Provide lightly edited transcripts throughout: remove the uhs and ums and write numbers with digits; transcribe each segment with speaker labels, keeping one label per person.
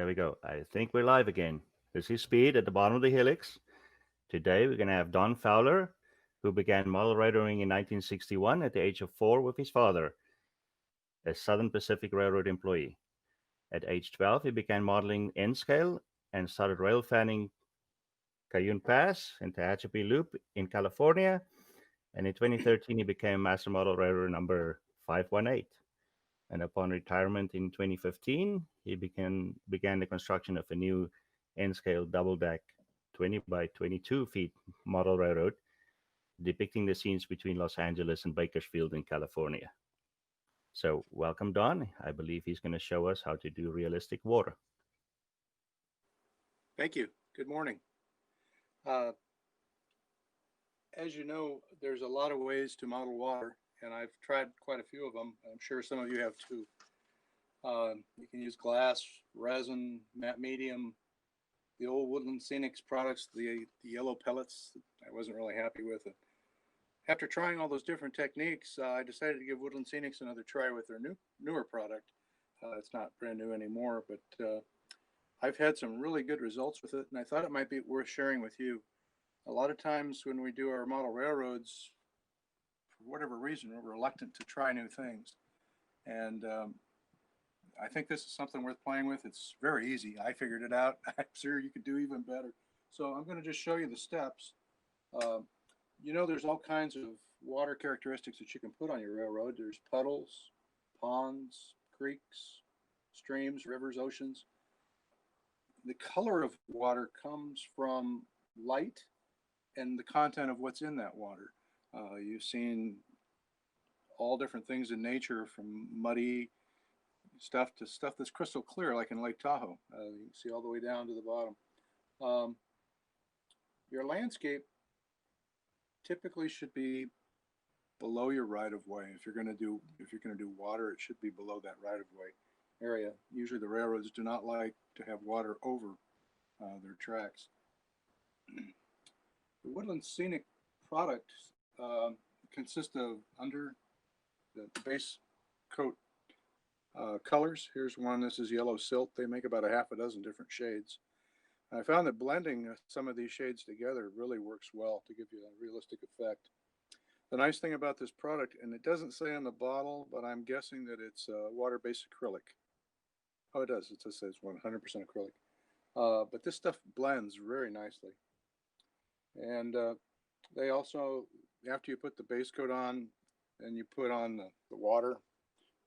Speaker 1: There we go. I think we're live again. This is Speed at the bottom of the helix. Today we're going to have Don Fowler, who began model railroading in 1961 at the age of 4 with his father, a Southern Pacific Railroad employee. At age 12, he began modeling N scale and started rail fanning Cayune Pass and Tehachapi Loop in California. And in 2013, he became master model railroad number 518. And upon retirement in 2015, he began the construction of a new N-scale double-deck 20 by 22 feet model railroad, depicting the scenes between Los Angeles and Bakersfield in California. So welcome, Don. I believe he's going to show us how to do realistic water.
Speaker 2: Thank you. Good morning. As you know, there's a lot of ways to model water, and I've tried quite a few of them. I'm sure some of you have too. You can use glass, resin, matte medium, the old Woodlands Scenic products, the yellow pellets. I wasn't really happy with it. After trying all those different techniques, I decided to give Woodlands Scenic another try with their newer product. It's not brand new anymore, but I've had some really good results with it, and I thought it might be worth sharing with you. A lot of times when we do our model railroads, for whatever reason, we're reluctant to try new things. And I think this is something worth playing with. It's very easy. I figured it out. I'm sure you could do even better. So I'm going to just show you the steps. You know, there's all kinds of water characteristics that you can put on your railroad. There's puddles, ponds, creeks, streams, rivers, oceans. The color of water comes from light and the content of what's in that water. You've seen all different things in nature, from muddy stuff to stuff that's crystal clear, like in Lake Tahoe. You can see all the way down to the bottom. Your landscape typically should be below your right of way. If you're going to do water, it should be below that right of way area. Usually the railroads do not like to have water over their tracks. The Woodlands Scenic product consists of under the base coat colors. Here's one. This is yellow silt. They make about a half a dozen different shades. I found that blending some of these shades together really works well to give you a realistic effect. The nice thing about this product, and it doesn't say on the bottle, but I'm guessing that it's water-based acrylic. Oh, it does. It says 100% acrylic. But this stuff blends very nicely. And they also, after you put the base coat on, and you put on the water,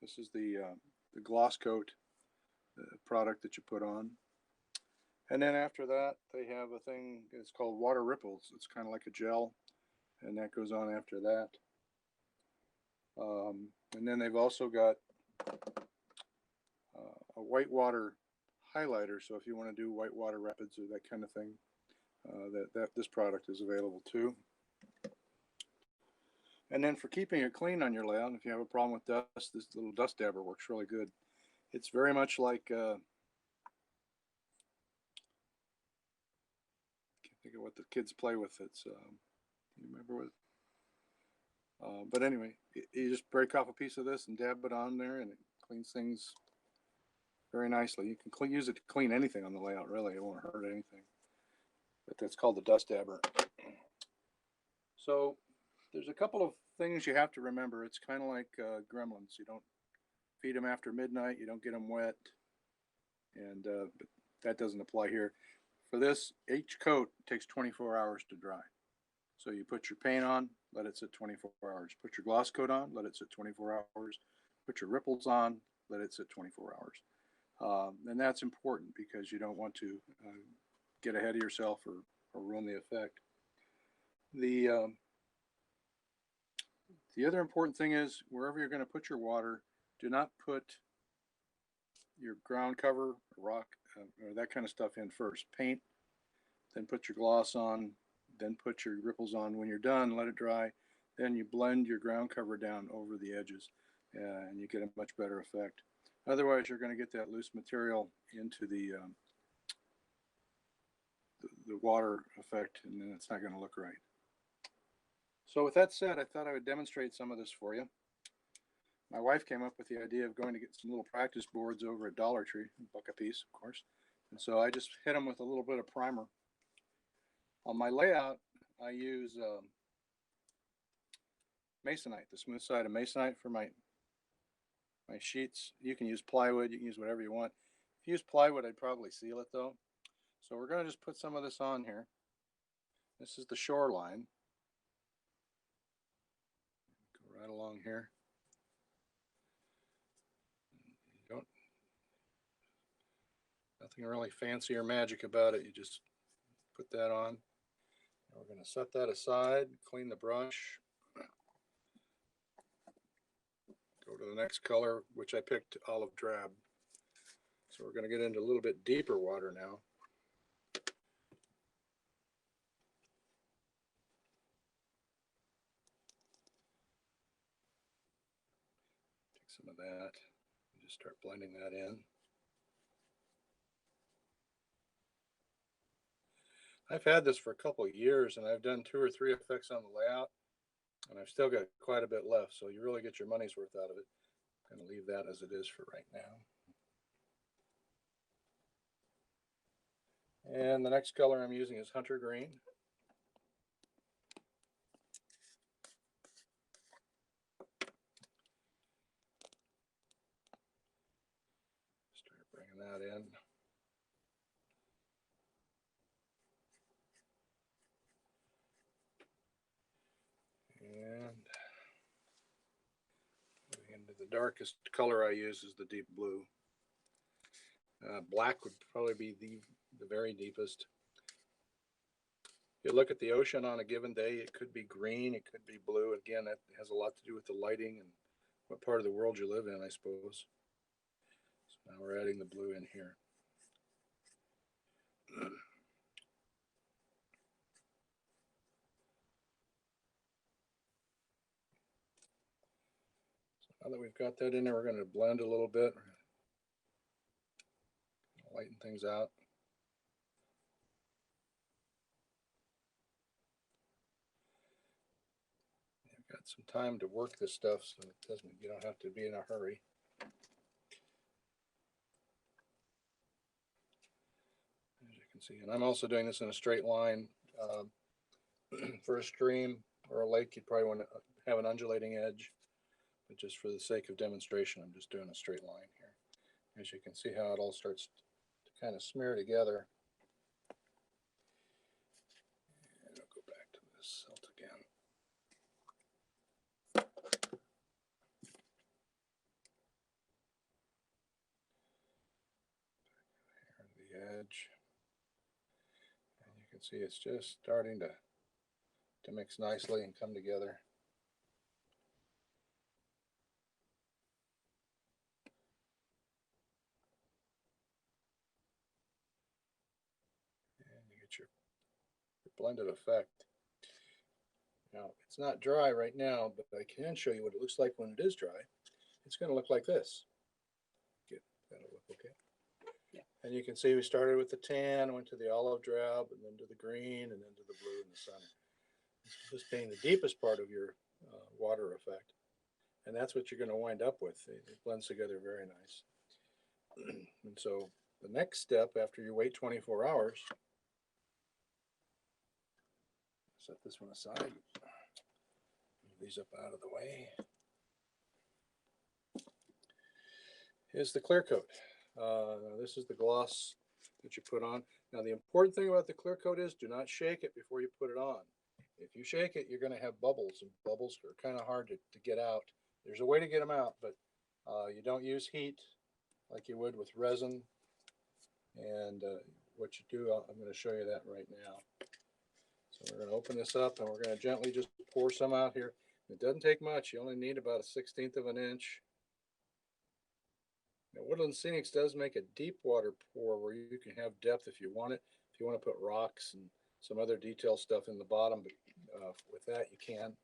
Speaker 2: this is the gloss coat product that you put on. And then after that, they have a thing, it's called water ripples. It's kind of like a gel, and that goes on after that. And then they've also got a whitewater highlighter. So if you want to do whitewater rapids or that kind of thing, this product is available too. And then for keeping it clean on your layout, if you have a problem with dust, this little dust dabber works really good. It's very much like, can't think of what the kids play with. It's, you remember what? But anyway, you just break off a piece of this and dab it on there, and it cleans things very nicely. You can use it to clean anything on the layout, really. It won't hurt anything. But that's called the dust dabber. So there's a couple of things you have to remember. It's kind of like gremlins. You don't feed them after midnight. You don't get them wet. And but that doesn't apply here. For this, each coat takes 24 hours to dry. So you put your paint on, let it sit 24 hours. Put your gloss coat on, let it sit 24 hours. Put your ripples on, let it sit 24 hours. And that's important because you don't want to get ahead of yourself or ruin the effect. The other important thing is, wherever you're going to put your water, do not put your ground cover, rock, or that kind of stuff in first. Paint, then put your gloss on, then put your ripples on. When you're done, let it dry. Then you blend your ground cover down over the edges, and you get a much better effect. Otherwise, you're going to get that loose material into the water effect, and then it's not going to look right. So with that said, I thought I would demonstrate some of this for you. My wife came up with the idea of going to get some little practice boards over at Dollar Tree, $1 a piece, of course, And so I just hit them with a little bit of primer. On my layout, I use masonite, the smooth side of masonite for my sheets. You can use plywood, you can use whatever you want. If you use plywood, I'd probably seal it though. So we're going to just put some of this on here. This is the shoreline. Go right along here. You don't, nothing really fancy or magic about it. You just put that on. And we're going to set that aside, clean the brush. Go to the next color, which I picked olive drab. So we're going to get into a little bit deeper water now. Take some of that and just start blending that in. I've had this for a couple of years and I've done 2 or 3 effects on the layout and I've still got quite a bit left. So you really get your money's worth out of it. I'm going to leave that as it is for right now. And the next color I'm using is Hunter Green. Start bringing that in. And into the darkest color I use is the deep blue. Black would probably be the very deepest. You look at the ocean on a given day, it could be green, it could be blue. Again, that has a lot to do with the lighting and what part of the world you live in, I suppose. So now we're adding the blue in here. So now that we've got that in there, we're going to blend a little bit, lighten things out. You've got some time to work this stuff, so it doesn't. You don't have to be in a hurry. As you can see, and I'm also doing this in a straight line. For a stream or a lake, you'd probably want to have an undulating edge, but just for the sake of demonstration, I'm just doing a straight line here. As you can see how it all starts to kind of smear together. And I'll go back to this silt again. Here the edge. And you can see it's just starting to mix nicely and come together. And you get your blended effect. Now, it's not dry right now, but I can show you what it looks like when it is dry. It's going to look like this. That'll look okay. Yeah. And you can see we started with the tan, went to the olive drab, and then to the green, and then to the blue in the center. This being the deepest part of your water effect. And that's what you're going to wind up with. It blends together very nice. And so the next step after you wait 24 hours, set this one aside, move these up out of the way, is the clear coat. This is the gloss that you put on. Now the important thing about the clear coat is do not shake it before you put it on. If you shake it, you're going to have bubbles, and bubbles are kind of hard to get out. There's a way to get them out, but you don't use heat like you would with resin. And what you do, I'm going to show you that right now. So we're going to open this up and we're going to gently just pour some out here. It doesn't take much. You only need about 1/16 of an inch. Now, Woodlands Scenic does make a deep water pour where you can have depth if you want it. If you want to put rocks and some other detail stuff in the bottom, but with that you can.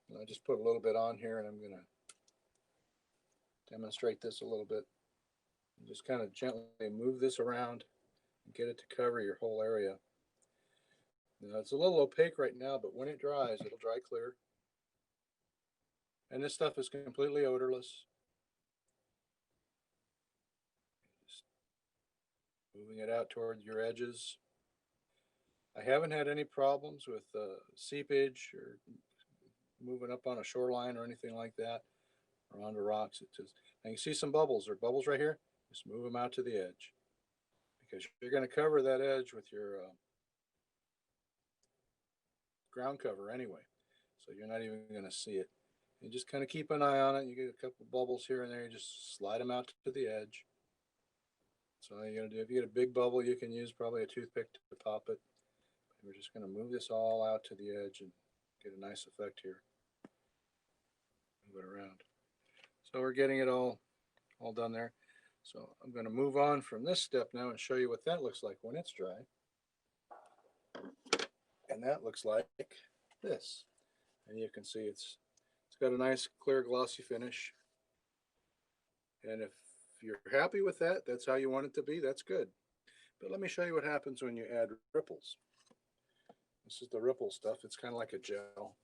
Speaker 2: And I just put a little bit on here, and I'm going to demonstrate this a little bit. And just kind of gently move this around and get it to cover your whole area. Now, it's a little opaque right now, but when it dries, it'll dry clear. And this stuff is completely odorless. Just moving it out toward your edges. I haven't had any problems with seepage or moving up on a shoreline or anything like that, or onto rocks. It just, now you see some bubbles. There are bubbles right here. Just move them out to the edge, because you're going to cover that edge with your ground cover anyway. So you're not even going to see it. You just kind of keep an eye on it. You get a couple bubbles here and there. You just slide them out to the edge. So all you got to do, if you get a big bubble, you can use probably a toothpick to pop it. We're just going to move this all out to the edge and get a nice effect here. Move it around. So we're getting it all done there. So I'm going to move on from this step now and show you what that looks like when it's dry. And that looks like this. And you can see it's got a nice clear glossy finish. And if you're happy with that, that's how you want it to be, that's good. But let me show you what happens when you add ripples. This is the ripple stuff. It's kind of like a gel.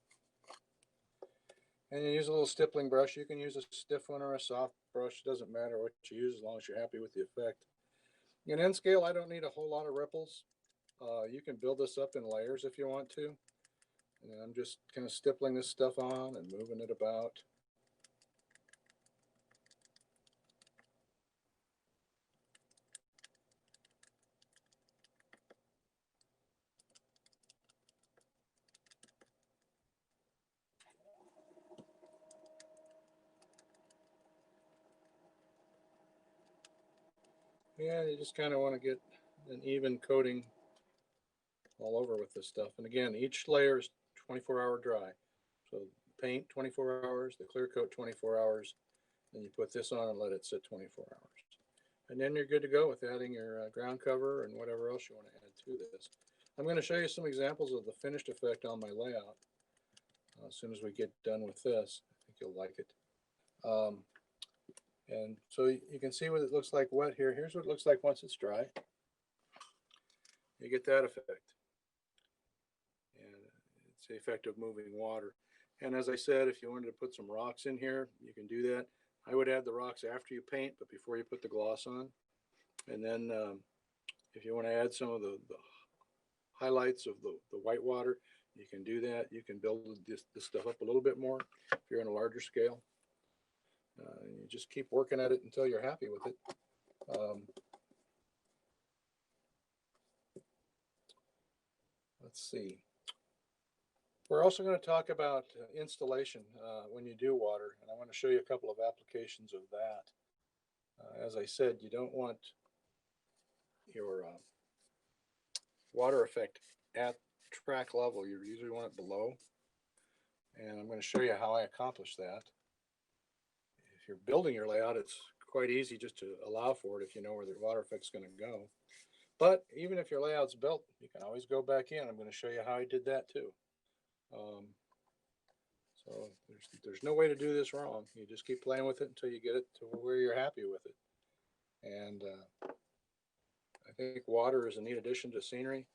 Speaker 2: And you use a little stippling brush. You can use a stiff one or a soft brush. It doesn't matter what you use as long as you're happy with the effect. In N scale, I don't need a whole lot of ripples. You can build this up in layers if you want to. And I'm just kind of stippling this stuff on and moving it about. Yeah, you just kind of want to get an even coating all over with this stuff. And again, each layer is 24-hour dry. So paint 24 hours, the clear coat 24 hours, then you put this on and let it sit 24 hours. And then you're good to go with adding your ground cover and whatever else you want to add to this. I'm going to show you some examples of the finished effect on my layout as soon as we get done with this. I think you'll like it. And so you can see what it looks like wet here. Here's what it looks like once it's dry. You get that effect. And it's the effect of moving water. And as I said, if you wanted to put some rocks in here, you can do that. I would add the rocks after you paint, but before you put the gloss on. And then if you want to add some of the highlights of the white water, you can do that. You can build this stuff up a little bit more if you're on a larger scale. You just keep working at it until you're happy with it. Let's see. We're also going to talk about installation when you do water, and I want to show you a couple of applications of that. As I said, you don't want your water effect at track level. You usually want it below, and I'm going to show you how I accomplish that. If you're building your layout, it's quite easy just to allow for it if you know where the water effect's going to go. But even if your layout's built, you can always go back in. I'm going to show you how I did that too. So there's no way to do this wrong. You just keep playing with it until you get it to where you're happy with it. And I think water is a neat addition to scenery.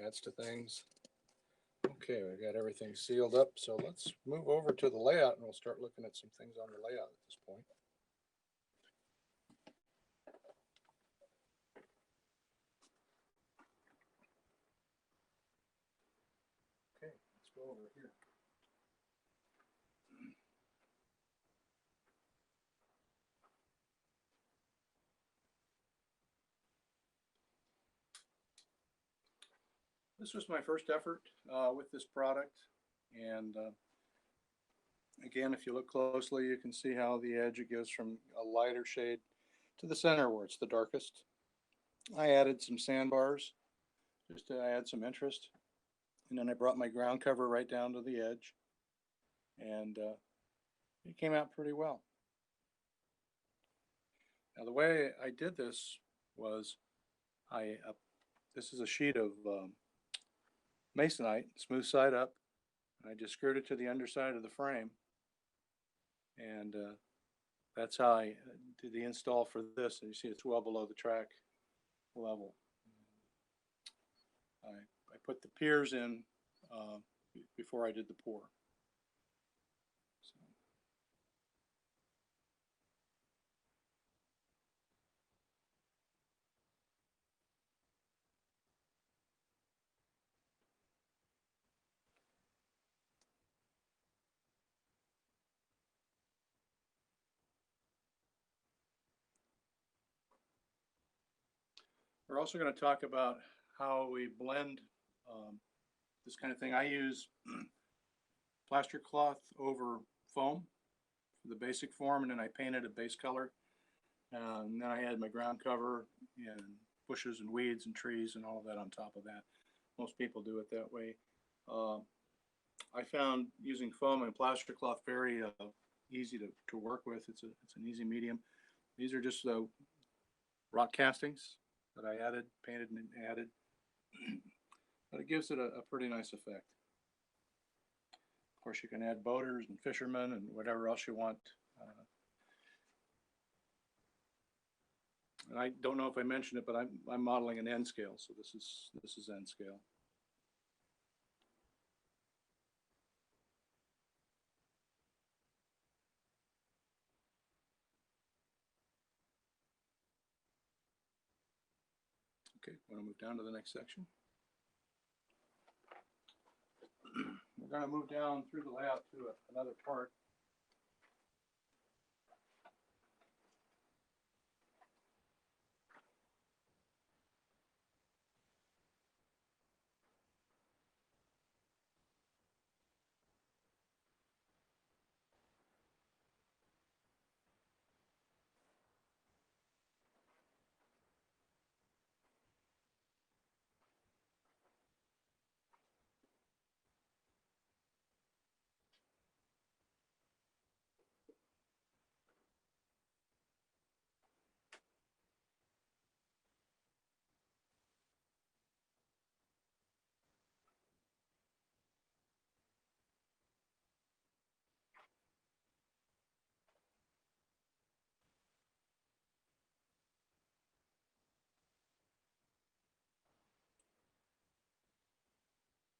Speaker 2: Adds to things. Okay, we got everything sealed up. So let's move over to the layout and we'll start looking at some things on the layout at this point. Okay, let's go over here. This was my first effort with this product, and again, if you look closely, you can see how the edge, it goes from a lighter shade to the center where it's the darkest. I added some sandbars just to add some interest, and then I brought my ground cover right down to the edge, and it came out pretty well. Now the way I did this was this is a sheet of masonite, smooth side up. I just screwed it to the underside of the frame, and that's how I did the install for this. And you see it's well below the track level. I put the piers in before I did the pour. So. We're also going to talk about how we blend this kind of thing. I use plaster cloth over foam for the basic form, and then I painted a base color. And then I had my ground cover and bushes and weeds and trees and all of that on top of that. Most people do it that way. I found using foam and plaster cloth very easy to work with. It's an easy medium. These are just rock castings that I painted and added. But it gives it a pretty nice effect. Of course, you can add boaters and fishermen and whatever else you want. And I don't know if I mentioned it, but I'm modeling an N scale, so this is N scale. Okay, want to move down to the next section. We're going to move down through the layout to another part.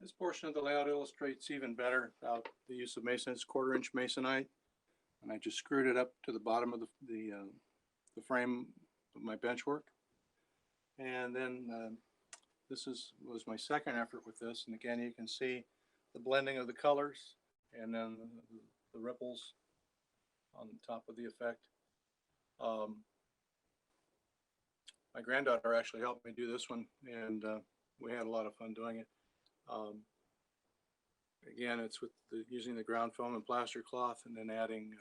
Speaker 2: This portion of the layout illustrates even better about the use of masonite. It's 1/4 inch masonite, and I just screwed it up to the bottom of the frame of my bench work. And then this was my second effort with this. And again, you can see the blending of the colors and then the ripples on top of the effect. My granddaughter actually helped me do this one, and we had a lot of fun doing it. Again, it's with using the ground foam and plaster cloth, and then adding,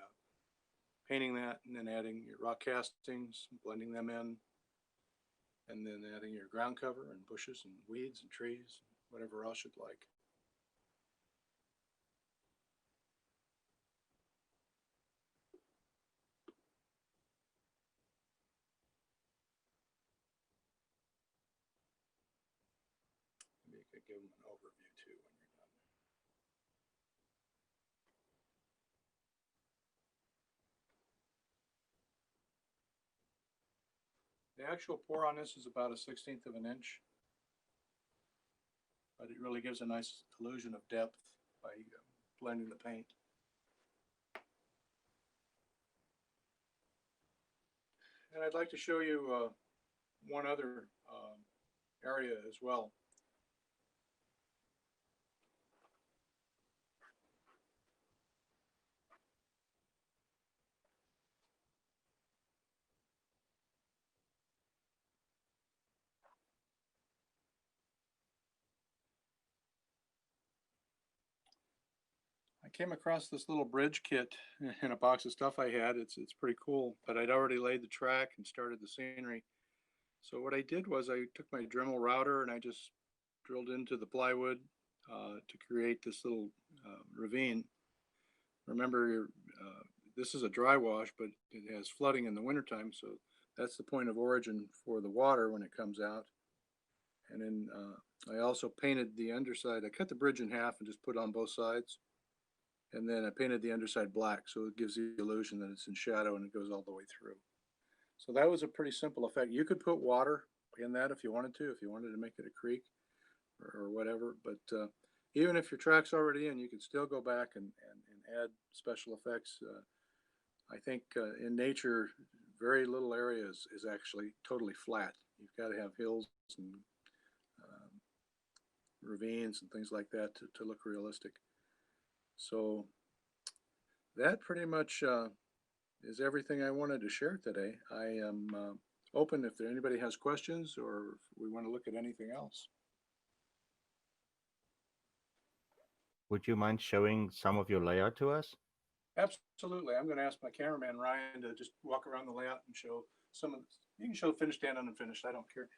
Speaker 2: painting that, and then adding your rock castings, blending them in, and then adding your ground cover and bushes and weeds and trees, whatever else you'd like. Maybe you could give them an overview too when you're done. The actual pour on this is about a 1/16 of an inch, but it really gives a nice illusion of depth by blending the paint. And I'd like to show you one other area as well. I came across this little bridge kit in a box of stuff I had. It's pretty cool, but I'd already laid the track and started the scenery. So what I did was I took my Dremel router and I just drilled into the plywood to create this little ravine. Remember, this is a dry wash, but it has flooding in the wintertime, so that's the point of origin for the water when it comes out. And then I also painted the underside. I cut the bridge in half and just put on both sides. And then I painted the underside black, so it gives the illusion that it's in shadow and it goes all the way through. So that was a pretty simple effect. You could put water in that if you wanted to make it a creek or whatever. But even if your track's already in, you can still go back and add special effects. I think in nature, very little area is actually totally flat. You've got to have hills and ravines and things like that to look realistic. So that pretty much is everything I wanted to share today. I am open if anybody has questions or if we want to look at anything else.
Speaker 1: Would you mind showing some of your layout to us?
Speaker 2: Absolutely. I'm going to ask my cameraman Ryan to just walk around the layout and show some of the, you can show finished and unfinished. I don't care.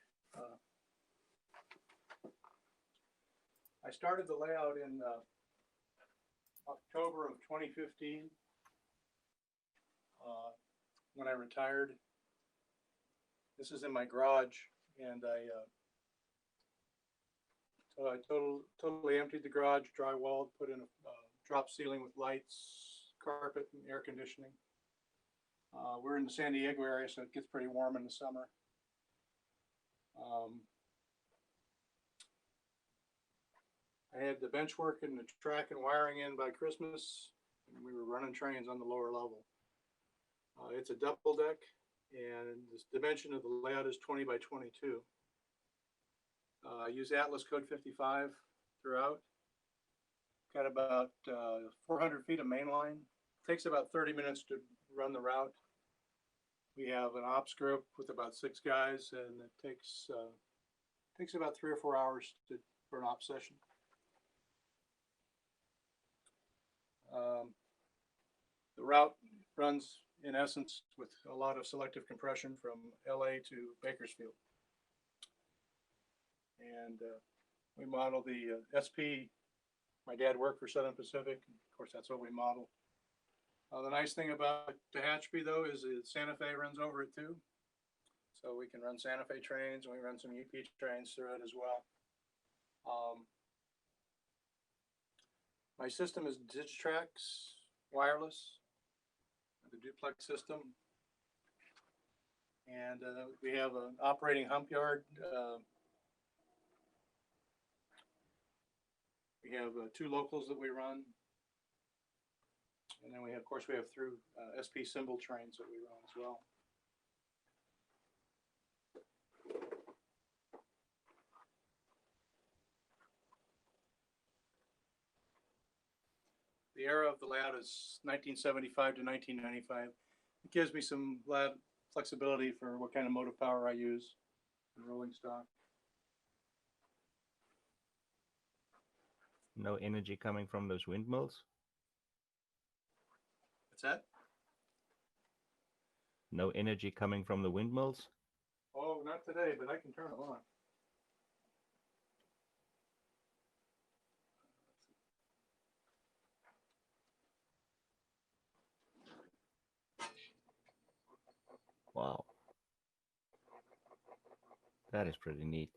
Speaker 2: I started the layout in October of 2015 when I retired. This is in my garage, and so I totally emptied the garage, drywalled, put in a drop ceiling with lights, carpet, and air conditioning. We're in the San Diego area, so it gets pretty warm in the summer. I had the bench work and the track and wiring in by Christmas, and we were running trains on the lower level. It's a double deck, and the dimension of the layout is 20 by 22. I use Atlas Code 55 throughout. Got about 400 feet of main line. Takes about 30 minutes to run the route. We have an ops group with about 6 guys, and it takes about 3 or 4 hours for an ops session. The route runs in essence with a lot of selective compression from LA to Bakersfield. And we model the SP. My dad worked for Southern Pacific. Of course, that's what we model. The nice thing about Tehachapi, though, is Santa Fe runs over it too. So we can run Santa Fe trains, and we run some UP trains through it as well. My system is Digitrax wireless, the duplex system. And we have an operating hump yard. We have 2 locals that we run. And then we have, of course, we have through SP symbol trains that we run as well. The era of the layout is 1975 to 1995. It gives me some flexibility for what kind of motive power I use in rolling stock.
Speaker 1: No energy coming from those windmills?
Speaker 2: What's that?
Speaker 1: No energy coming from the windmills?
Speaker 2: Oh, not today, but I can turn it on.
Speaker 1: Wow. That is pretty neat.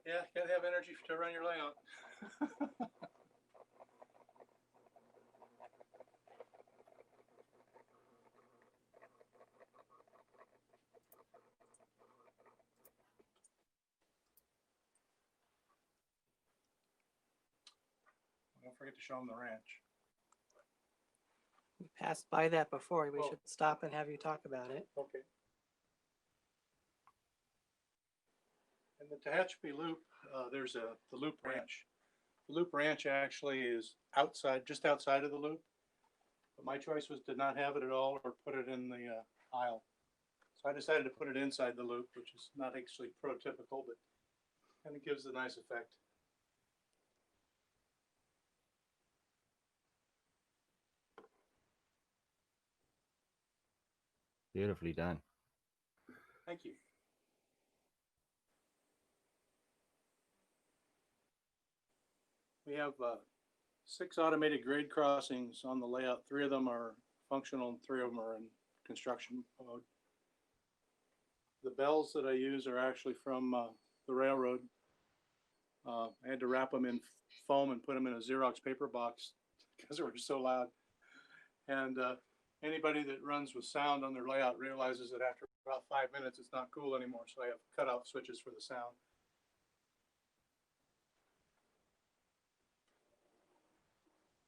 Speaker 2: Yeah, you gotta have energy to run your layout. Don't forget to show them the ranch.
Speaker 3: We passed by that before. We
Speaker 2: Oh.
Speaker 3: should stop and have you talk about it.
Speaker 2: Okay. In the Tehachapi Loop, there's the Loop Ranch. The Loop Ranch actually is outside, just outside of the loop. But my choice was to not have it at all or put it in the aisle. So I decided to put it inside the loop, which is not actually prototypical, but kind of gives a nice effect.
Speaker 1: Beautifully done.
Speaker 2: Thank you. We have 6 automated grade crossings on the layout. 3 of them are functional and 3 of them are in construction mode. The bells that I use are actually from the railroad. I had to wrap them in foam and put them in a Xerox paper box because they were so loud. And anybody that runs with sound on their layout realizes that after about 5 minutes, it's not cool anymore. So I have cutoff switches for the sound.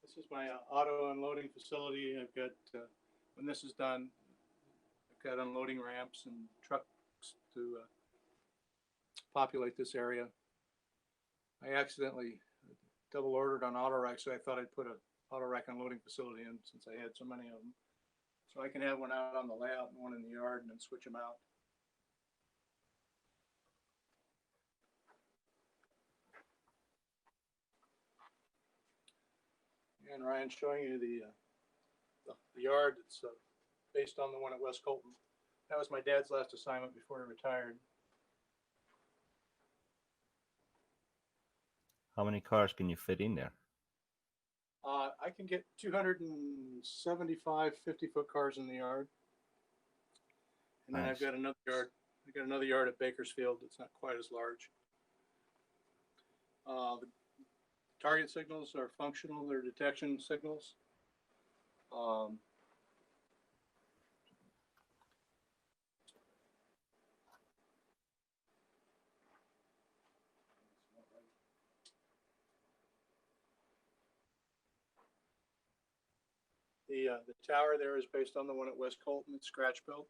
Speaker 2: This is my auto unloading facility. I've got, when this is done, I've got unloading ramps and trucks to populate this area. I accidentally double ordered on auto rack, so I thought I'd put an auto rack unloading facility in since I had so many of them. So I can have one out on the layout and one in the yard and then switch them out. And Ryan, showing you the yard that's based on the one at West Colton. That was my dad's last assignment before he retired.
Speaker 1: How many cars can you fit in there?
Speaker 2: I can get 275 50-foot cars in the yard. And then
Speaker 1: Nice.
Speaker 2: I've got another yard. I've got another yard at Bakersfield that's not quite as large. The target signals are functional. They're detection signals. The tower there is based on the one at West Colton. It's scratch built.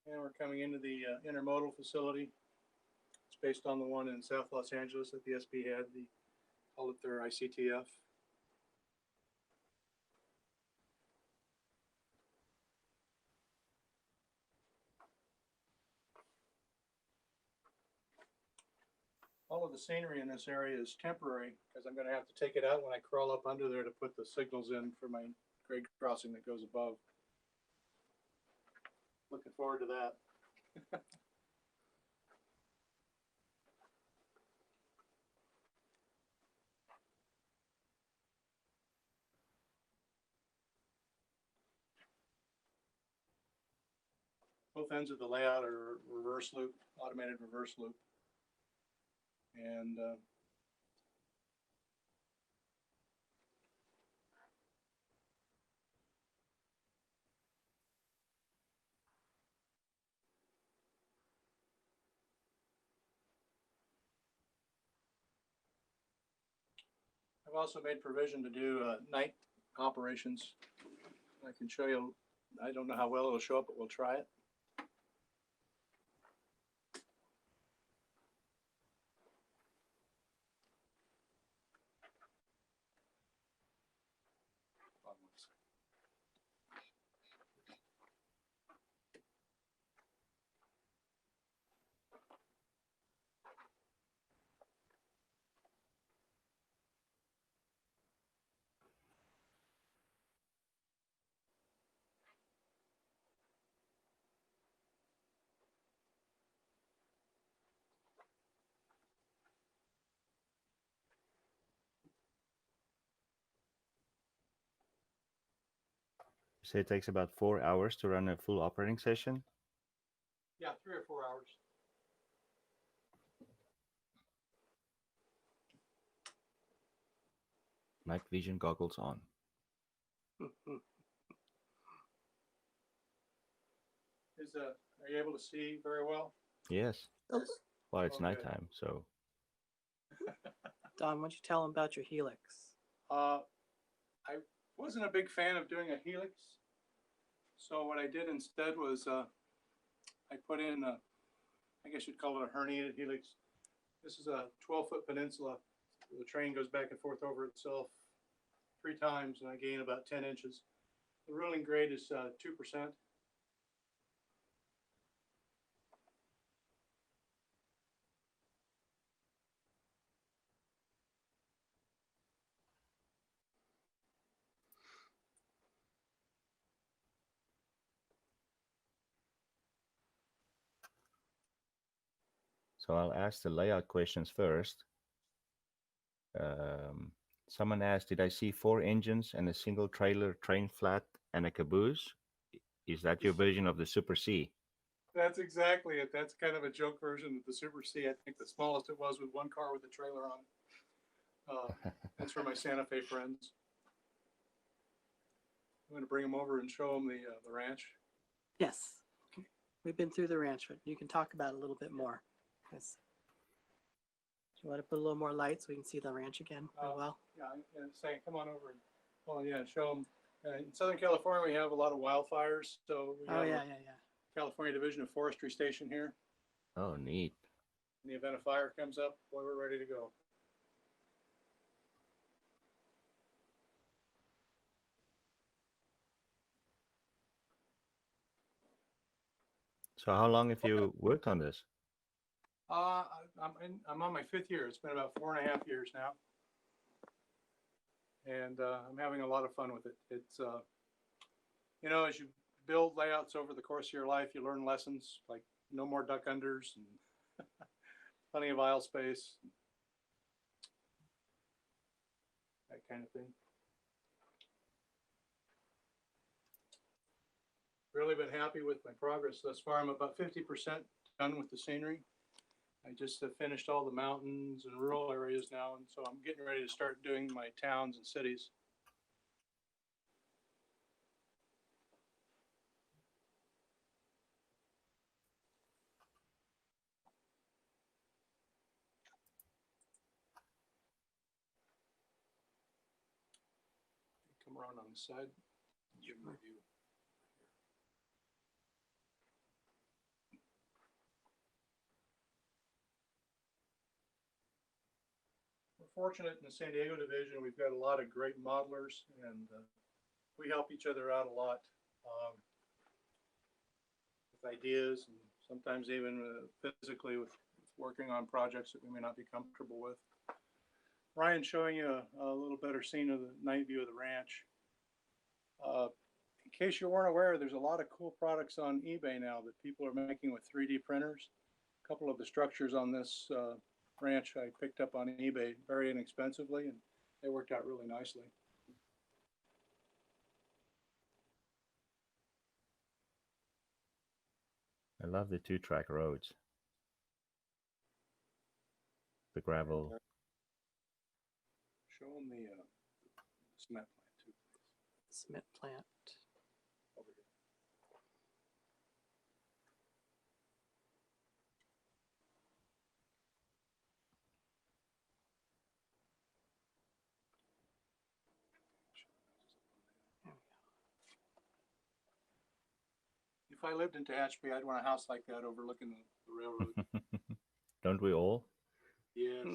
Speaker 2: And we're coming into the intermodal facility. It's based on the one in South Los Angeles that the SB had. They called it their ICTF. All of the scenery in this area is temporary because I'm going to have to take it out when I crawl up under there to put the signals in for my grade crossing that goes above. Looking forward to that. Both ends of the layout are reverse loop, automated reverse loop. And I've also made provision to do night operations. I can show you. I don't know how well it'll show up, but we'll try it.
Speaker 1: You say it takes about 4 hours to run a full operating session?
Speaker 2: Yeah, 3 or 4 hours.
Speaker 1: Night vision goggles on.
Speaker 2: Are you able to see very well?
Speaker 1: Yes.
Speaker 3: Yes.
Speaker 1: Well, it's
Speaker 2: Okay.
Speaker 1: nighttime, so
Speaker 3: Don, why don't you tell them about your Helix?
Speaker 2: I wasn't a big fan of doing a helix. So what I did instead was I put in, I guess you'd call it a herniated helix. This is a 12-foot peninsula. The train goes back and forth over itself 3 times, and I gain about 10 inches. The ruling grade is 2%.
Speaker 1: I'll ask the layout questions first. Someone asked, did I see 4 engines and a single trailer, train flat, and a caboose? Is that your version of the Super C?
Speaker 2: That's exactly it. That's kind of a joke version of the Super C. I think the smallest it was with 1 car with a trailer on it. That's for my Santa Fe friends. I'm going to bring them over and show them the ranch.
Speaker 3: Yes. We've been through the ranch, but you can talk about it a little bit more. Yes. Do you want to put a little more light so we can see the ranch again? Oh, well.
Speaker 2: Yeah, saying, come on over and show them In Southern California, we have a lot of wildfires, so we
Speaker 3: Oh,
Speaker 2: have
Speaker 3: yeah,
Speaker 2: a
Speaker 3: yeah, yeah.
Speaker 2: California Division of Forestry station here.
Speaker 1: Oh, neat.
Speaker 2: In the event a fire comes up, boy, we're ready to go.
Speaker 1: So how long have you worked on this?
Speaker 2: I'm on my 5th year. It's been about 4.5 years now, and I'm having a lot of fun with it. It's you know, as you build layouts over the course of your life, you learn lessons like no more duck unders and plenty of aisle space, that kind of thing. Really been happy with my progress thus far. I'm about 50% done with the scenery. I just have finished all the mountains and rural areas now, and so I'm getting ready to start doing my towns and cities. Come around on the side, give them a view. We're fortunate in the San Diego division. We've got a lot of great modelers, and we help each other out a lot with ideas, and sometimes even physically with working on projects that we may not be comfortable with. Ryan's showing you a little better scene of the night view of the ranch. In case you weren't aware, there's a lot of cool products on eBay now that people are making with 3D printers. A couple of the structures on this ranch I picked up on eBay very inexpensively, and they worked out really nicely.
Speaker 1: I love the 2-track roads. The gravel.
Speaker 2: Show them the cement plant too, please.
Speaker 3: Cement plant.
Speaker 2: Over here. If I lived in Tehachapi, I'd want a house like that overlooking the railroad.
Speaker 1: Don't we all?
Speaker 2: Yes.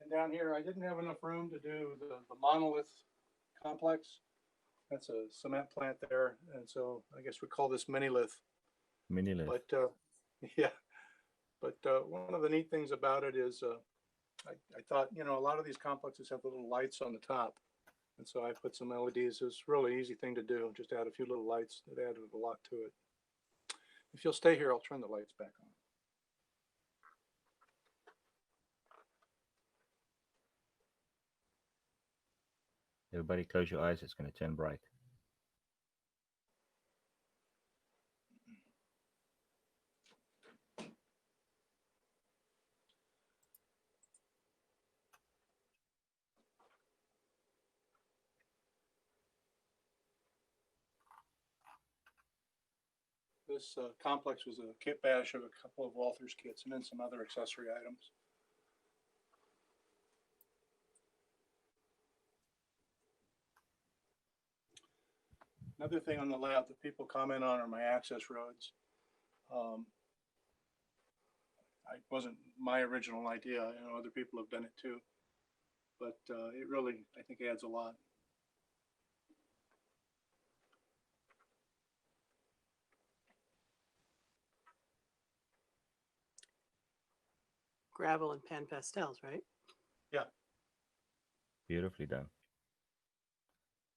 Speaker 2: And down here, I didn't have enough room to do the monolith complex. That's a cement plant there, and so I guess we call this mini lith.
Speaker 1: Mini lift.
Speaker 2: But yeah, but one of the neat things about it is I thought, you know, a lot of these complexes have little lights on the top, and so I put some LEDs. It's a really easy thing to do. Just add a few little lights. It added a lot to it. If you'll stay here, I'll turn the lights back on.
Speaker 1: Everybody close your eyes. It's going to turn bright.
Speaker 2: This complex was a kit bash of a couple of Walther's kits and then some other accessory items. Another thing on the layout that people comment on are my access roads. It wasn't my original idea. You know, other people have done it too, but it really, I think, adds a lot.
Speaker 3: Gravel and pan pastels, right?
Speaker 2: Yeah.
Speaker 1: Beautifully done.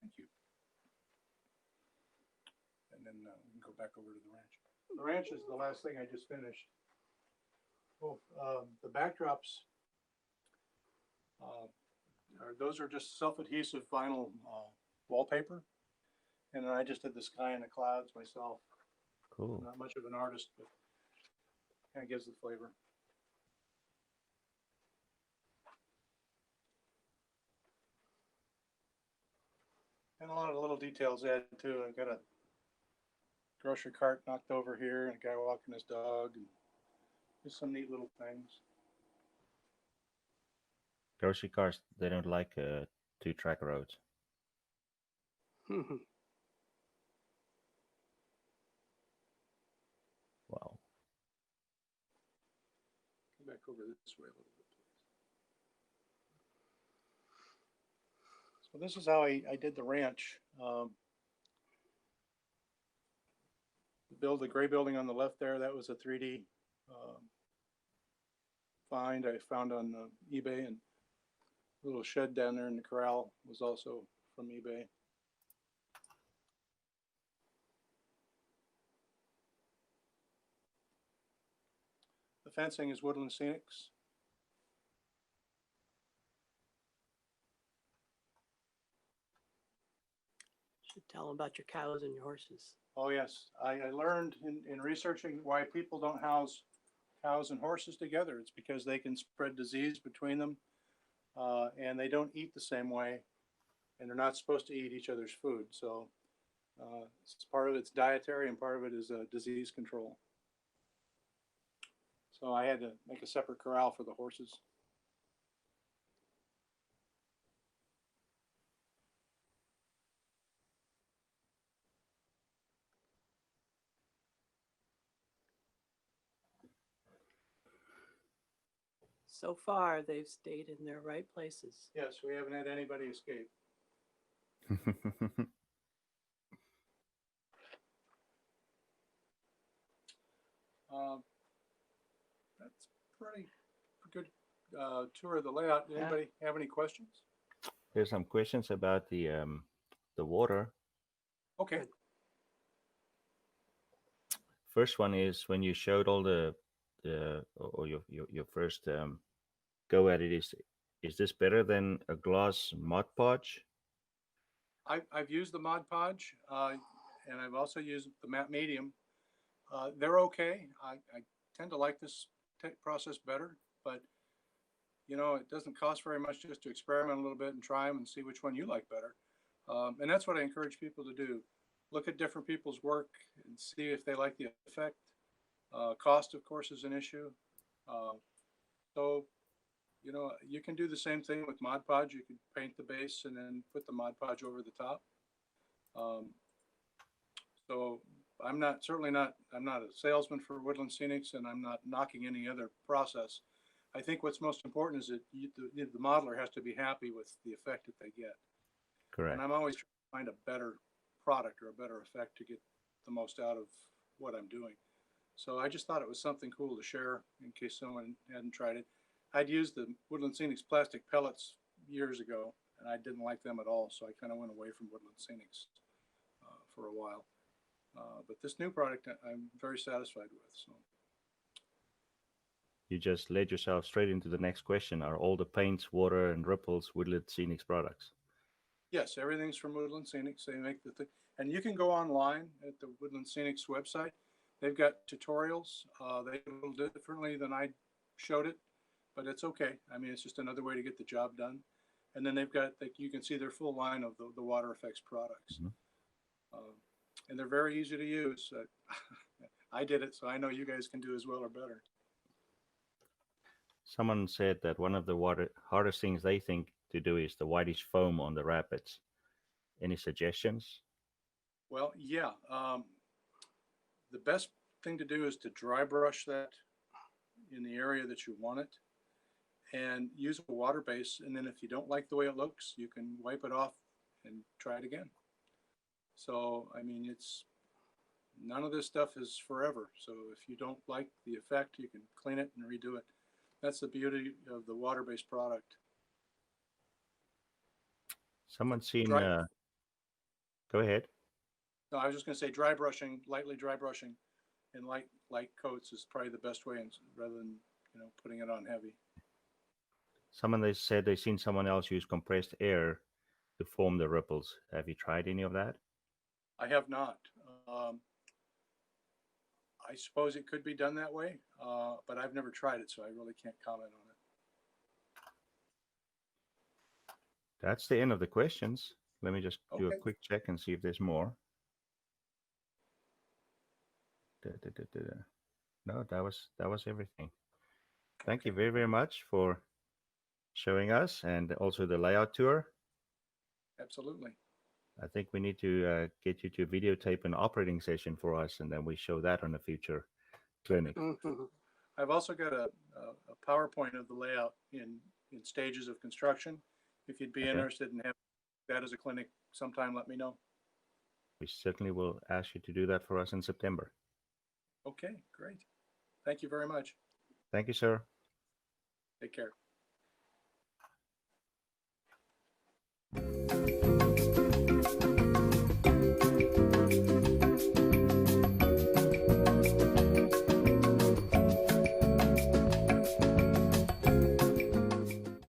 Speaker 2: Thank you. And then we can go back over to the ranch. The ranch is the last thing I just finished. Oh, the backdrops, those are just self-adhesive vinyl wallpaper. And then I just did the sky and the clouds myself.
Speaker 1: Cool.
Speaker 2: I'm not much of an artist, but kind of gives the flavor. And a lot of little details added too. I got a grocery cart knocked over here and a guy walking his dog, and just some neat little things.
Speaker 1: Grocery cars, they don't like 2-track roads. Wow.
Speaker 2: Come back over this way a little bit, please. So this is how I did the ranch. The gray building on the left there, that was a 3D find I found on eBay, and a little shed down there in the corral was also from eBay. The fencing is Woodlands Scenics.
Speaker 3: Should tell them about your cows and your horses.
Speaker 2: Oh yes, I learned in researching why people don't house cows and horses together. It's because they can spread disease between them, and they don't eat the same way, and they're not supposed to eat each other's food. So it's part of it's dietary, and part of it is disease control. So I had to make a separate corral for the horses.
Speaker 3: So far, they've stayed in their right places.
Speaker 2: Yes, we haven't had anybody escape. That's pretty good tour of the layout. Anybody have any questions?
Speaker 1: There's some questions about the water.
Speaker 2: Okay.
Speaker 1: First one is when you showed all the or your first go at it, is this better than a glass Mod Podge?
Speaker 2: I've used the Mod Podge, and I've also used the matte medium. They're okay. I tend to like this process better, but you know, it doesn't cost very much just to experiment a little bit and try them and see which one you like better. And that's what I encourage people to do. Look at different people's work and see if they like the effect. Cost, of course, is an issue. So, you know, you can do the same thing with Mod Podge. You can paint the base and then put the Mod Podge over the top. So I'm not a salesman for Woodlands Scenics, and I'm not knocking any other process. I think what's most important is that the modeler has to be happy with the effect that they get.
Speaker 1: Correct.
Speaker 2: And I'm always trying to find a better product or a better effect to get the most out of what I'm doing. So I just thought it was something cool to share in case someone hadn't tried it. I'd used the Woodlands Scenics plastic pellets years ago, and I didn't like them at all. So I kind of went away from Woodlands Scenics for a while. But this new product I'm very satisfied with. So
Speaker 1: You just led yourself straight into the next question. Are all the paints, water, and ripples Woodlands Scenics products?
Speaker 2: yes, everything's from Woodlands Scenics. They make the thing, and you can go online at the Woodlands Scenics website. They've got tutorials. They do it a little differently than I showed it, but it's okay. I mean, it's just another way to get the job done. And then they've got, like, you can see their full line of the water effects products.
Speaker 1: Mm-hmm.
Speaker 2: And they're very easy to use. I did it, so I know you guys can do as well or better.
Speaker 1: Someone said that one of the hardest things they think to do is the whitish foam on the rapids. Any suggestions?
Speaker 2: Well, yeah. The best thing to do is to dry brush that in the area that you want it and use a water base. And then if you don't like the way it looks, you can wipe it off and try it again. So, I mean, none of this stuff is forever. So if you don't like the effect, you can clean it and redo it. That's the beauty of the water-based product.
Speaker 1: Someone's seen.
Speaker 2: Dry-
Speaker 1: Go ahead.
Speaker 2: No, I was just going to say lightly dry brushing and light coats is probably the best way, rather than, you know, putting it on heavy.
Speaker 1: They said they've seen someone else use compressed air to form the ripples. Have you tried any of that?
Speaker 2: I have not. I suppose it could be done that way, but I've never tried it, so I really can't comment on it.
Speaker 1: That's the end of the questions. Let me just do a
Speaker 2: Okay.
Speaker 1: quick check and see if there's more. No, that was everything. Thank you very, very much for showing us and also the layout tour.
Speaker 2: Absolutely.
Speaker 1: I think we need to get you to videotape an operating session for us, and then we show that on a future clinic.
Speaker 2: I've also got a PowerPoint of the layout in stages of construction. If you'd be
Speaker 1: Okay.
Speaker 2: interested in having that as a clinic sometime, let me know.
Speaker 1: We certainly will ask you to do that for us in September.
Speaker 2: Okay, great. Thank you very much.
Speaker 1: Thank you, sir.
Speaker 2: Take care.